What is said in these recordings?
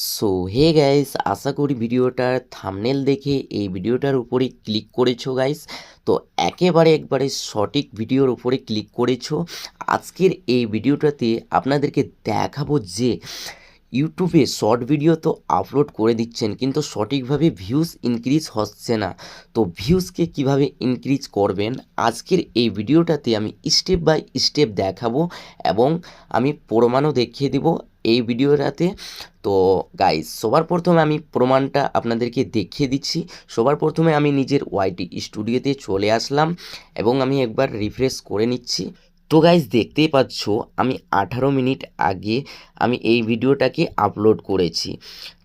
So hey guys, আশা করি ভিডিওটার thumbnail দেখে এই ভিডিওটার উপরে ক্লিক করেছো গাইস। তো একবারে সঠিক ভিডিওর উপরে ক্লিক করেছো। আজকের এই ভিডিওটাতে আপনাদেরকে দেখাবো যে ইউটিউবে শর্ট ভিডিও তো আপলোড করে দিচ্ছেন, কিন্তু সঠিকভাবে ভিউজ ইনক্রিজ হচ্ছে না। তো ভিউজকে কিভাবে ইনক্রিজ করবেন আজকের এই ভিডিওটাতে আমি স্টেপ বাই স্টেপ দেখাবো, এবং আমি প্রমাণও দেখিয়ে দিব এই ভিডিওটাতে। তো গাইস, সবার প্রথমে আমি প্রমাণটা আপনাদেরকে দেখিয়ে দিচ্ছি। সবার প্রথমে আমি নিজের ওয়াইটি স্টুডিওতে চলে আসলাম এবং আমি একবার রিফ্রেশ করে নিচ্ছি। তো গাইস, দেখতেই পাচ্ছ আমি 18 মিনিট আগে আমি এই ভিডিওটাকে আপলোড করেছি।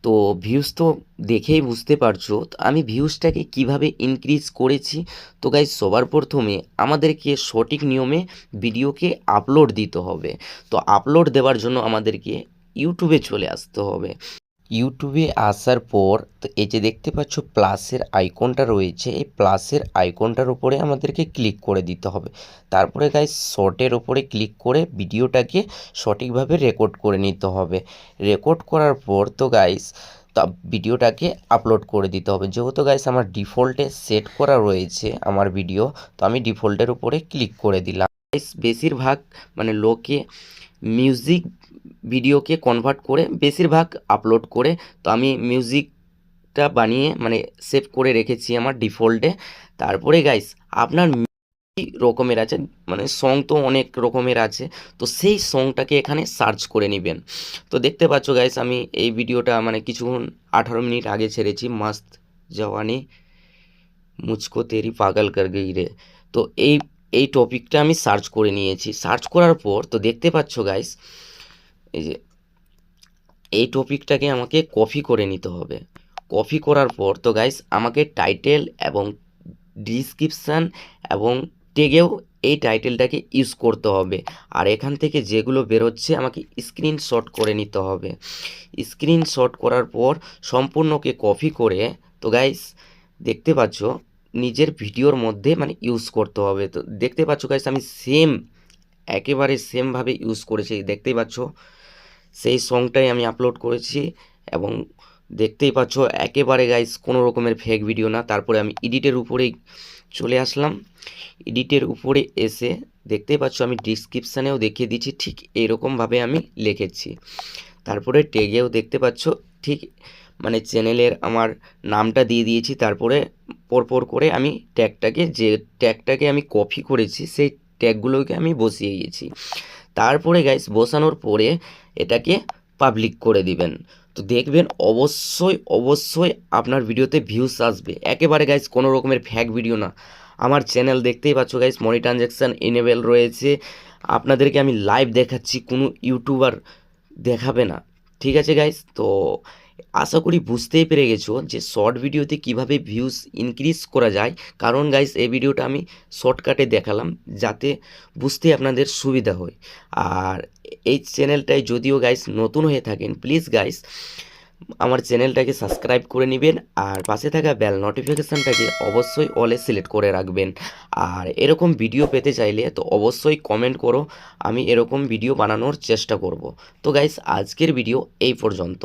তো ভিউজ তো দেখেই বুঝতে পারছো তো আমি ভিউজটাকে কিভাবে ইনক্রিজ করেছি। তো গাইস, সবার প্রথমে আমাদেরকে সঠিক নিয়মে ভিডিওকে আপলোড দিতে হবে। তো আপলোড দেওয়ার জন্য আমাদেরকে ইউটিউবে চলে আসতে হবে। ইউটিউবে আসার পর তো এই যে দেখতে পাচ্ছ প্লাসের আইকনটা রয়েছে, এই প্লাসের আইকনটার উপরে আমাদেরকে ক্লিক করে দিতে হবে। তারপরে গাইস শর্টের উপরে ক্লিক করে ভিডিওটাকে সঠিকভাবে রেকর্ড করে নিতে হবে। রেকর্ড করার পর তো গাইস তা ভিডিওটাকে আপলোড করে দিতে হবে। যেহেতু গাইস আমার ডিফল্টে সেট করা রয়েছে আমার ভিডিও, তো আমি ডিফল্টের উপরে ক্লিক করে দিলাম। গাইস বেশিরভাগ লোকে মিউজিক ভিডিওকে কনভার্ট করে বেশিরভাগ আপলোড করে, তো আমি মিউজিকটা বানিয়ে সেভ করে রেখেছি আমার ডিফল্টে। তারপরে গাইস আপনার রকমের আছে, সং তো অনেক রকমের আছে, তো সেই সংটাকে এখানে সার্চ করে নেবেন। তো দেখতে পাচ্ছ গাইস আমি এই ভিডিওটা কিছুক্ষণ 18 মিনিট আগে ছেড়েছি, মস্ত জওয়ানি মুঝকো তেরি পাগল কর গই রে। তো এই এই টপিকটা আমি সার্চ করে নিয়েছি। সার্চ করার পর তো দেখতে পাচ্ছ গাইস এই যে এই টপিকটাকে আমাকে কপি করে নিতে হবে। কপি করার পর তো গাইস আমাকে টাইটেল এবং ডিসক্রিপশান এবং টেগেও এই টাইটেলটাকে ইউজ করতে হবে। আর এখান থেকে যেগুলো বেরোচ্ছে আমাকে স্ক্রিনশট করে নিতে হবে। স্ক্রিনশট করার পর সম্পূর্ণকে কপি করে তো গাইস দেখতে পাচ্ছ নিজের ভিডিওর মধ্যে ইউজ করতে হবে। তো দেখতে পাচ্ছ গাইস আমি একেবারে সেমভাবে ইউজ করেছি। দেখতেই পাচ্ছ সেই সংটাই আমি আপলোড করেছি, এবং দেখতেই পাচ্ছ একেবারে গাইস কোনো রকমের ফেক ভিডিও না। তারপরে আমি এডিটের উপরেই চলে আসলাম। এডিটের উপরে এসে দেখতেই পাচ্ছ আমি ডিসক্রিপশানেও দেখিয়ে দিচ্ছি ঠিক এইরকমভাবে আমি লিখেছি। তারপরে ট্যাগেও দেখতে পাচ্ছ ঠিক চ্যানেলের আমার নামটা দিয়ে দিয়েছি। তারপরে পরপর করে আমি ট্যাগটাকে আমি কপি করেছি সেই ট্যাগগুলোকে আমি বসিয়ে দিয়েছি। তারপরে গাইস বসানোর পরে এটাকে পাবলিক করে দিবেন। তো দেখবেন অবশ্যই আপনার ভিডিওতে ভিউজ আসবে। একেবারে গাইস কোনো রকমের ফ্যাক ভিডিও না। আমার চ্যানেল দেখতেই পাচ্ছ গাইস মানি ট্রানজ্যাকশান এনেবেল রয়েছে। আপনাদেরকে আমি লাইভ দেখাচ্ছি, কোনো ইউটিউবার দেখাবে না। ঠিক আছে গাইস, তো আশা করি বুঝতেই পেরে গেছো যে শর্ট ভিডিওতে কিভাবে ভিউজ ইনক্রিজ করা যায়। কারণ গাইস এই ভিডিওটা আমি শর্টকাটে দেখালাম যাতে বুঝতে আপনাদের সুবিধা হয়। আর এই চ্যানেলটায় যদিও গাইস নতুন হয়ে থাকেন, প্লিজ গাইস আমার চ্যানেলটাকে সাবস্ক্রাইব করে নেবেন, আর পাশে থাকা বেল নোটিফিকেশানটাকে অবশ্যই অলে সিলেক্ট করে রাখবেন। আর এরকম ভিডিও পেতে চাইলে তো অবশ্যই কমেন্ট করো, আমি এরকম ভিডিও বানানোর চেষ্টা করব। তো গাইস আজকের ভিডিও এই পর্যন্ত।